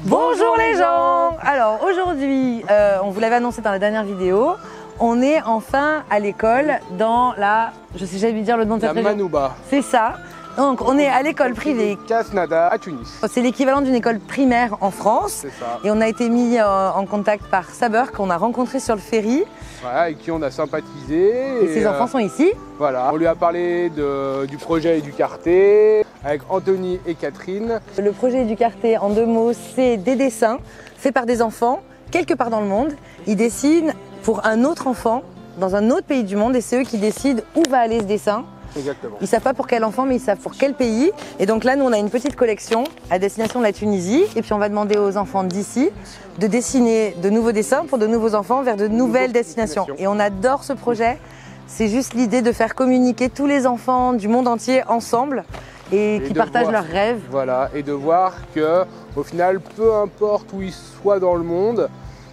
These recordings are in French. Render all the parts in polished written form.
Bonjour les gens. Alors aujourd'hui, on vous l'avait annoncé dans la dernière vidéo, on est enfin à l'école dans la, je sais jamais dire le nom de cette région. La Manouba. C'est ça. Donc on est à l'école privée Casnada à Tunis. C'est l'équivalent d'une école primaire en France. C'est ça. Et on a été mis en contact par Saber qu'on a rencontré sur le ferry. Voilà, avec qui on a sympathisé. Et ses enfants sont ici. Voilà, on lui a parlé du projet Educarté avec Anthony et Catherine. Le projet Educarté, en 2 mots, c'est des dessins faits par des enfants quelque part dans le monde. Ils dessinent pour un autre enfant dans un autre pays du monde et c'est eux qui décident où va aller ce dessin. Exactement. Ils ne savent pas pour quel enfant, mais ils savent pour quel pays. Et donc là, nous, on a une petite collection à destination de la Tunisie. Et puis, on va demander aux enfants d'ici de dessiner de nouveaux dessins pour de nouveaux enfants vers de nouvelles destinations. Et on adore ce projet. C'est juste l'idée de faire communiquer tous les enfants du monde entier ensemble et qui partagent leurs rêves. Voilà, et de voir qu'au final, peu importe où ils soient dans le monde,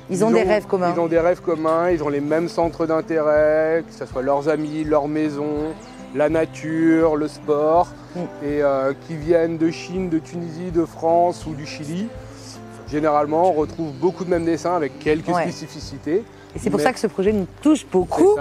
ils ont des rêves communs. Ils ont des rêves communs, ils ont les mêmes centres d'intérêt, que ce soit leurs amis, leur maison, la nature, le sport, et qui viennent de Chine, de Tunisie, de France ou du Chili. Généralement, on retrouve beaucoup de mêmes dessins avec quelques spécificités. Et c'est pour ça que ce projet nous touche beaucoup.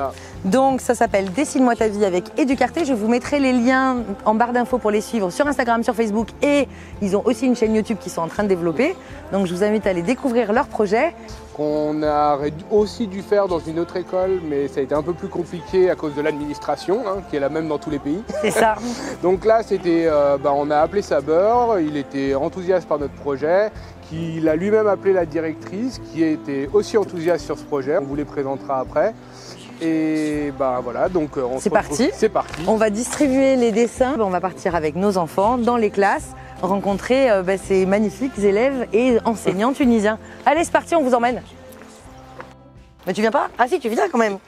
Donc ça s'appelle Dessine-moi ta vie avec Educarté. Je vous mettrai les liens en barre d'infos pour les suivre sur Instagram, sur Facebook. Et ils ont aussi une chaîne YouTube qu'ils sont en train de développer. Donc je vous invite à aller découvrir leur projet. On a aussi dû faire dans une autre école, mais ça a été un peu plus compliqué à cause de l'administration, qui est la même dans tous les pays. C'est ça. Donc là, on a appelé Saber, il était enthousiaste par notre projet. Il a lui-même appelé la directrice qui était aussi enthousiaste sur ce projet. On vous les présentera après. Et voilà, donc c'est parti. C'est parti. On va distribuer les dessins. On va partir avec nos enfants dans les classes, rencontrer ces magnifiques élèves et enseignants tunisiens. Allez, c'est parti, on vous emmène. Mais tu viens pas? Ah si, tu viens quand même.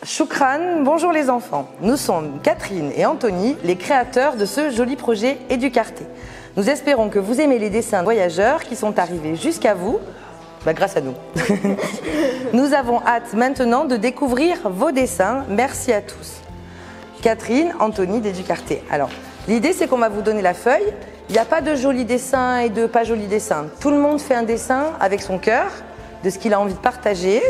Choukran, bonjour les enfants. Nous sommes Catherine et Anthony, les créateurs de ce joli projet Educarté. Nous espérons que vous aimez les dessins voyageurs qui sont arrivés jusqu'à vous, grâce à nous. Nous avons hâte maintenant de découvrir vos dessins. Merci à tous. Catherine, Anthony d'Educarté. Alors, l'idée c'est qu'on va vous donner la feuille. Il n'y a pas de jolis dessins et de pas jolis dessins. Tout le monde fait un dessin avec son cœur, de ce qu'il a envie de partager,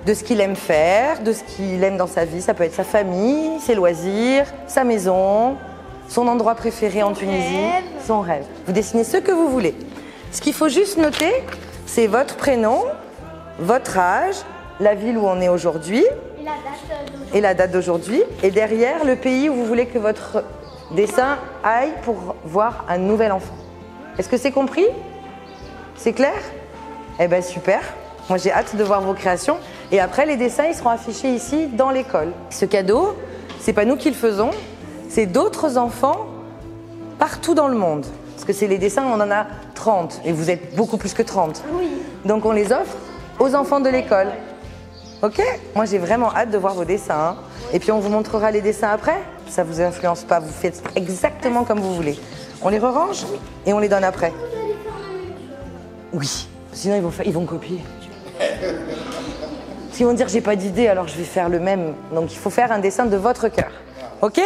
de ce qu'il aime faire, de ce qu'il aime dans sa vie. Ça peut être sa famille, ses loisirs, sa maison, son endroit préféré en Tunisie, son rêve. Vous dessinez ce que vous voulez. Ce qu'il faut juste noter, c'est votre prénom, votre âge, la ville où on est aujourd'hui et la date d'aujourd'hui. Et derrière, le pays où vous voulez que votre dessin aille pour voir un nouvel enfant. Est-ce que c'est compris? C'est clair? Eh bien super. Moi j'ai hâte de voir vos créations. Et après, les dessins, ils seront affichés ici dans l'école. Ce cadeau, c'est pas nous qui le faisons, c'est d'autres enfants partout dans le monde. Parce que c'est les dessins, on en a 30. Et vous êtes beaucoup plus que 30. Oui. Donc on les offre aux enfants de l'école. Ok? Moi j'ai vraiment hâte de voir vos dessins. Et puis on vous montrera les dessins après. Ça vous influence pas, vous faites exactement comme vous voulez. On les re-range et on les donne après. Oui. Sinon ils vont copier. Ils vont dire j'ai pas d'idée, alors je vais faire le même. Donc il faut faire un dessin de votre cœur. Ok?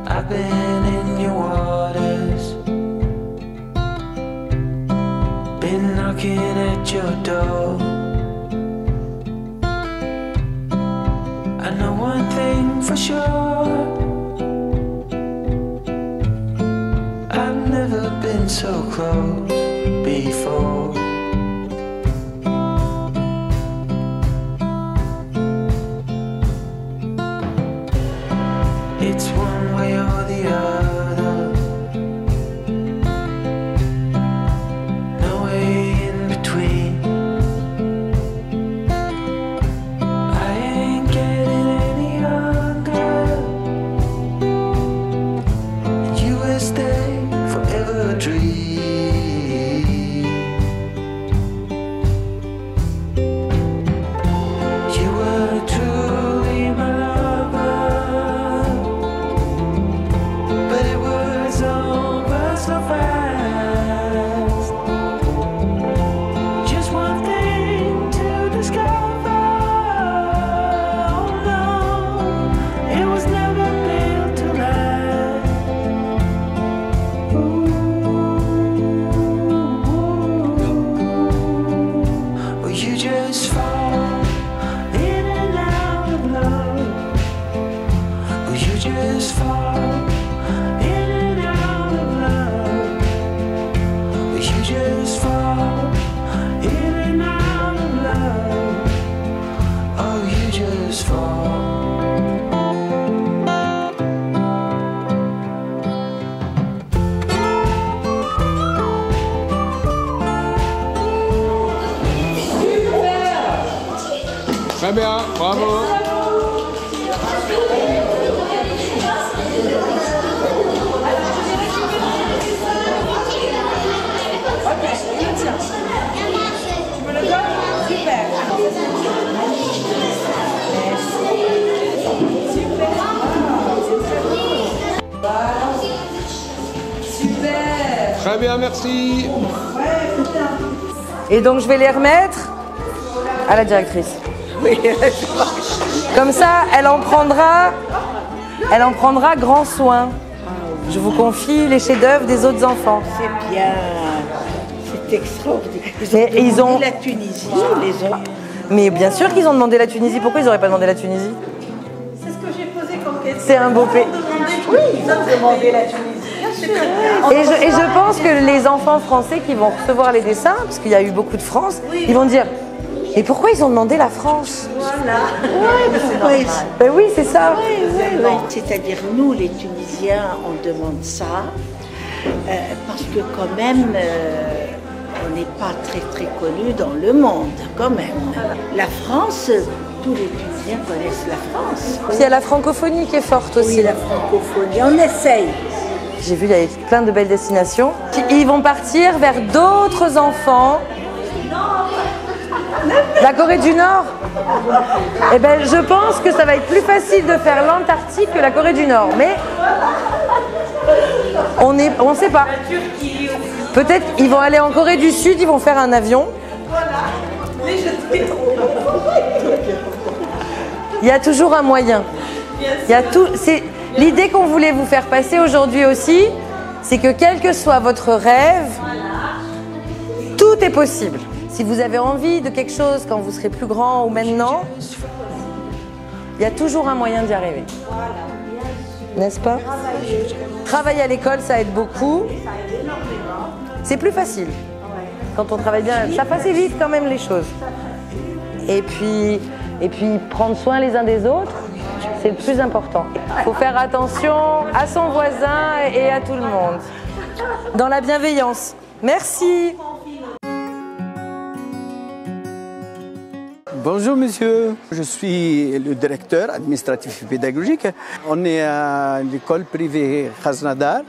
I've been in your waters, been knocking at your door. I know one thing for sure, I've never been so close before. Très bien, bravo. Très bien, merci. Et donc je vais les remettre à la directrice. Comme ça, elle en prendra grand soin. Je vous confie les chefs-d'œuvre des autres enfants. C'est bien, c'est extraordinaire. Ils ont la Tunisie, les autres. Mais bien sûr qu'ils ont demandé la Tunisie. Pourquoi ils n'auraient pas demandé la Tunisie? C'est ce que j'ai posé comme question. C'est un beau pays. Oui, ils ont demandé la Tunisie. Et je pense que les enfants français qui vont recevoir les dessins, parce qu'il y a eu beaucoup de France, ils vont dire « Et pourquoi ils ont demandé la France ?» Voilà. Oui, Ben oui, c'est ça. oui. C'est-à-dire, nous, les Tunisiens, on demande ça parce que quand même, on n'est pas très très connus dans le monde, quand même. La France, tous les Tunisiens connaissent la France. Puis il y a la francophonie qui est forte aussi. Oui, la francophonie, on essaye. J'ai vu, il y a plein de belles destinations. Ils vont partir vers d'autres enfants. La Corée du Nord. Eh ben, je pense que ça va être plus facile de faire l'Antarctique que la Corée du Nord. Mais on ne sait pas. Peut-être ils vont aller en Corée du Sud, ils vont faire un avion. Il y a toujours un moyen. Il y a tout. L'idée qu'on voulait vous faire passer aujourd'hui aussi, c'est que quel que soit votre rêve, tout est possible. Si vous avez envie de quelque chose quand vous serez plus grand ou maintenant, il y a toujours un moyen d'y arriver. N'est-ce pas? Travailler à l'école, ça aide beaucoup. C'est plus facile. Quand on travaille bien, ça facilite quand même les choses. Et puis prendre soin les uns des autres, c'est le plus important. Il faut faire attention à son voisin et à tout le monde. Dans la bienveillance. Merci. Bonjour monsieur, je suis le directeur administratif et pédagogique. On est à l'école privée Khaznadar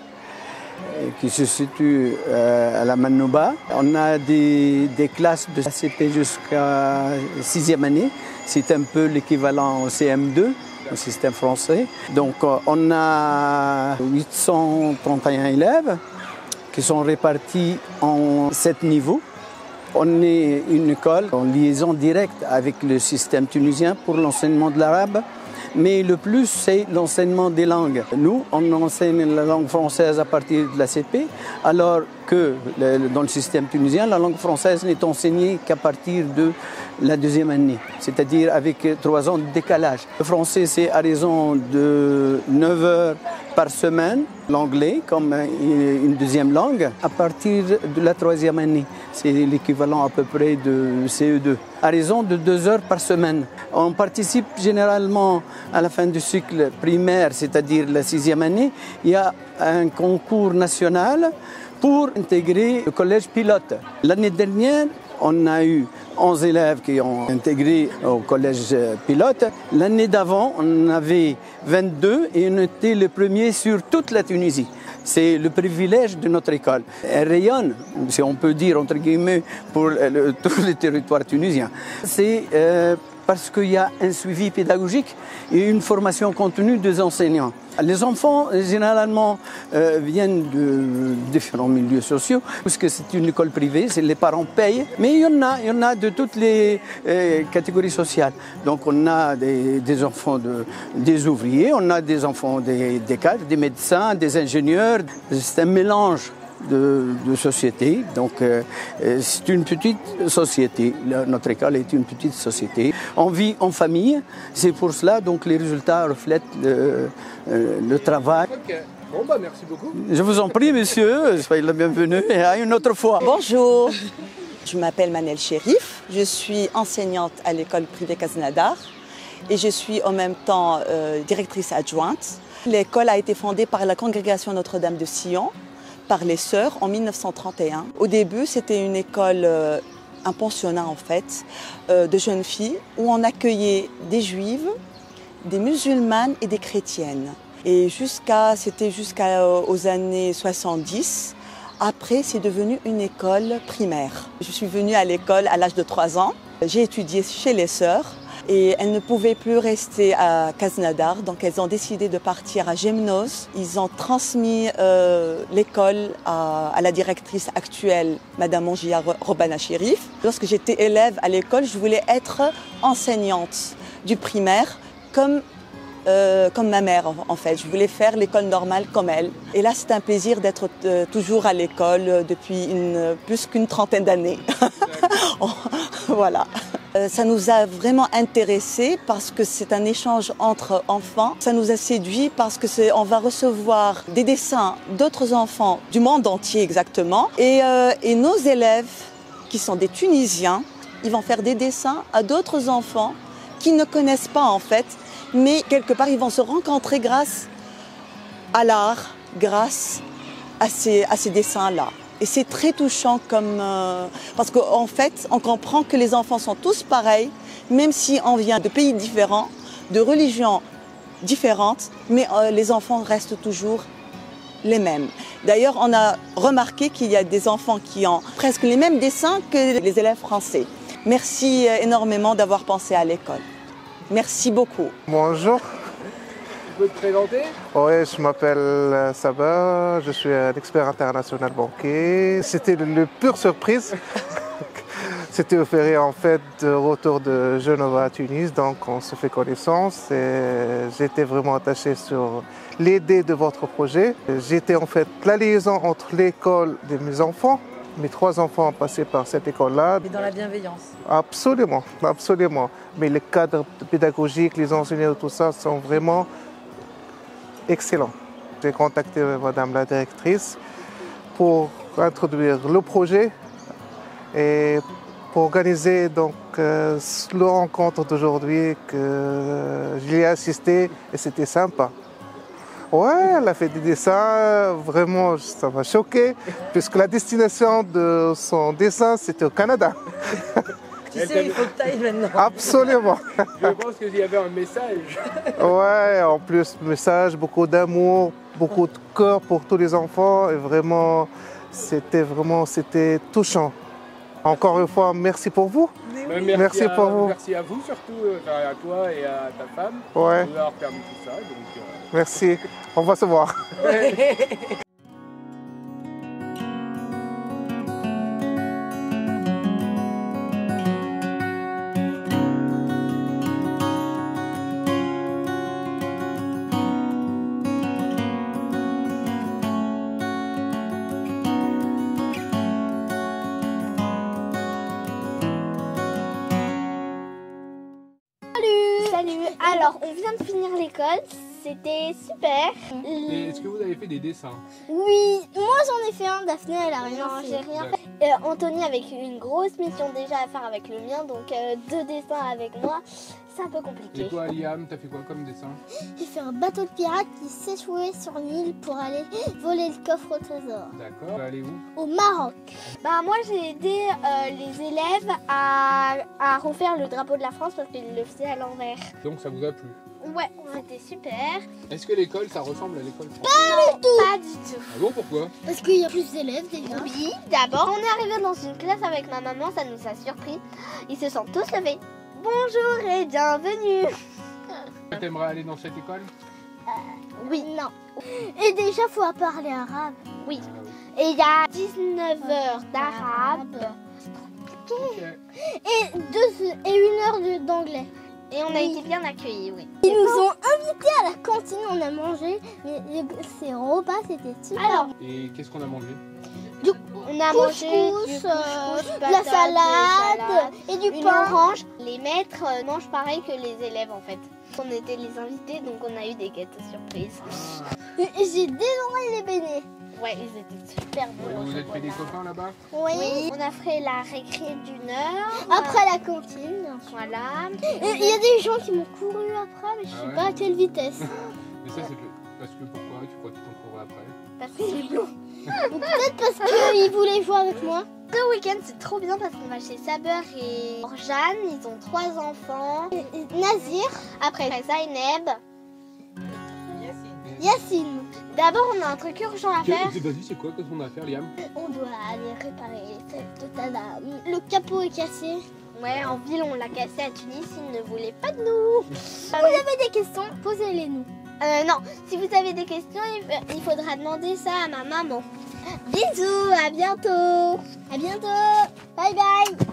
qui se situe à la Manouba. On a des classes de CP jusqu'à 6e année. C'est un peu l'équivalent au CM2, au système français. Donc on a 831 élèves qui sont répartis en 7 niveaux. On est une école en liaison directe avec le système tunisien pour l'enseignement de l'arabe, mais le plus c'est l'enseignement des langues. Nous, on enseigne la langue française à partir de la CP, alors que dans le système tunisien, la langue française n'est enseignée qu'à partir de la 2e année, c'est-à-dire avec 3 ans de décalage. Le français, c'est à raison de 9 heures par semaine, l'anglais comme une 2e langue, à partir de la 3e année. C'est l'équivalent à peu près de CE2, à raison de 2 heures par semaine. On participe généralement à la fin du cycle primaire, c'est-à-dire la 6e année. Il y a un concours national pour intégrer le collège pilote. L'année dernière, on a eu 11 élèves qui ont intégré au collège pilote. L'année d'avant, on avait 22 et on était le premier sur toute la Tunisie. C'est le privilège de notre école. Elle rayonne, si on peut dire, entre guillemets, pour tout le territoire tunisien. C'est parce qu'il y a un suivi pédagogique et une formation continue des enseignants. Les enfants, généralement, viennent de différents milieux sociaux, puisque c'est une école privée, les parents payent, mais il y en a de toutes les catégories sociales. Donc on a des enfants des ouvriers, on a des enfants des cadres, des médecins, des ingénieurs. C'est un mélange de société. Donc c'est une petite société. Notre école est une petite société. On vit en famille. C'est pour cela donc les résultats reflètent le travail. Ok. Bon bah merci beaucoup. Je vous en prie, monsieur. Soyez le bienvenu et à une autre fois. Bonjour. Je m'appelle Manel Chérif. Je suis enseignante à l'école privée Khaznadar et je suis en même temps directrice adjointe. L'école a été fondée par la congrégation Notre-Dame de Sion, par les sœurs en 1931. Au début, c'était une école un pensionnat en fait de jeunes filles où on accueillait des juives, des musulmanes et des chrétiennes. Et c'était jusqu'aux années 70. Après, c'est devenu une école primaire. Je suis venue à l'école à l'âge de 3 ans. J'ai étudié chez les sœurs et elles ne pouvaient plus rester à Krasnodar, donc elles ont décidé de partir à Gemnos. Ils ont transmis l'école à la directrice actuelle, Madame Mongia Robana Chérif. Lorsque j'étais élève à l'école, je voulais être enseignante du primaire comme ma mère en fait. Je voulais faire l'école normale comme elle. Et là, c'est un plaisir d'être toujours à l'école depuis plus qu'une trentaine d'années. Voilà. Ça nous a vraiment intéressés parce que c'est un échange entre enfants. Ça nous a séduits parce que on va recevoir des dessins d'autres enfants du monde entier exactement. Et nos élèves, qui sont des Tunisiens, ils vont faire des dessins à d'autres enfants qui ne connaissent pas en fait. Mais quelque part, ils vont se rencontrer grâce à l'art, grâce à ces dessins-là. Et c'est très touchant parce qu'en fait, on comprend que les enfants sont tous pareils, même si on vient de pays différents, de religions différentes, mais les enfants restent toujours les mêmes. D'ailleurs, on a remarqué qu'il y a des enfants qui ont presque les mêmes dessins que les élèves français. Merci énormément d'avoir pensé à l'école. Merci beaucoup. Bonjour. Tu peux te présenter? Oui, je m'appelle Sabah, je suis un expert international banquier. C'était une pure surprise. C'était offert en fait de retour de Genova à Tunis, donc on se fait connaissance et j'étais vraiment attaché sur l'idée de votre projet. J'étais en fait la liaison entre l'école de mes enfants. Mes 3 enfants ont passé par cette école-là. Et dans la bienveillance. Absolument, absolument. Mais les cadres pédagogiques, les enseignants, tout ça sont vraiment excellents. J'ai contacté Madame la directrice pour introduire le projet et pour organiser donc la rencontre d'aujourd'hui que j'y ai assisté et c'était sympa. Ouais, elle a fait des dessins, vraiment ça m'a choqué, puisque la destination de son dessin c'était au Canada. Tu sais, il faut que tu ailles maintenant. Absolument. Je pense qu'il y avait un message. Ouais, en plus, message, beaucoup d'amour, beaucoup de cœur pour tous les enfants. Et vraiment, c'était touchant. Encore une fois, merci pour vous. Merci pour vous. Merci à vous surtout, à toi et à ta femme, Ouais. d'avoir permis tout ça. Donc, Merci. On va se voir. Salut. Alors, on vient de finir l'école. C'était super. et est-ce que vous avez fait des dessins? Oui, moi j'en ai fait un. Daphné, elle a rien fait. J'ai rien fait. Anthony avec une grosse mission déjà à faire avec le mien, donc 2 dessins avec moi, c'est un peu compliqué. Et toi, Liam, t'as fait quoi comme dessin? J'ai fait un bateau de pirate qui s'échouait sur une île pour aller voler le coffre au trésor. D'accord. Allez où? Au Maroc. Bah moi j'ai aidé les élèves à refaire le drapeau de la France parce qu'ils le faisaient à l'envers. Donc ça vous a plu? Ouais, c'était super. Est-ce que l'école, ça ressemble à l'école française? Pas du tout. Ah bon, pourquoi? Parce qu'il y a plus d'élèves déjà. Oui, d'abord, on est arrivé dans une classe avec ma maman, ça nous a surpris. Ils se sont tous levés. Bonjour et bienvenue. T'aimerais aller dans cette école? Oui. Non. Et déjà, il faut parler arabe. Oui. Et il y a 19 heures d'arabe. Ok. Et 1 heure d'anglais. Et on a été bien accueillis, oui. Ils nous ont invités à la cantine, on a mangé. Ces repas, c'était super. Alors, Et qu'est-ce qu'on a mangé? on a mangé la salade et du pain. Orange. Les maîtres mangent pareil que les élèves en fait. On était les invités, donc on a eu des gâteaux surprises. J'ai dévoré les beignets. Ouais, ils étaient super bons. Vous êtes fait des copains là-bas? Oui. On a fait la récré d'1 heure. Après la cantine. Voilà. Il y a des gens qui m'ont couru après, mais je sais pas à quelle vitesse. Mais ça, c'est parce que pourquoi? Tu crois qu'ils t'ont couru après? Parce que c'est blanc. Peut-être parce qu'ils voulaient jouer avec moi. Ce week-end, c'est trop bien parce qu'on va chez Saber et Jeanne. Ils ont 3 enfants. Nazir, après Zaineb, Yacine. D'abord, on a un truc urgent à faire. Vas-y, c'est quoi qu'on a à faire, Liam? On doit aller réparer cette Tata. Le capot est cassé. Ouais, en ville, on l'a cassé à Tunis. Ils ne voulaient pas de nous. Si vous avez des questions, posez-les nous. Non, si vous avez des questions, il faudra demander ça à ma maman. Bisous, à bientôt. À bientôt. Bye bye.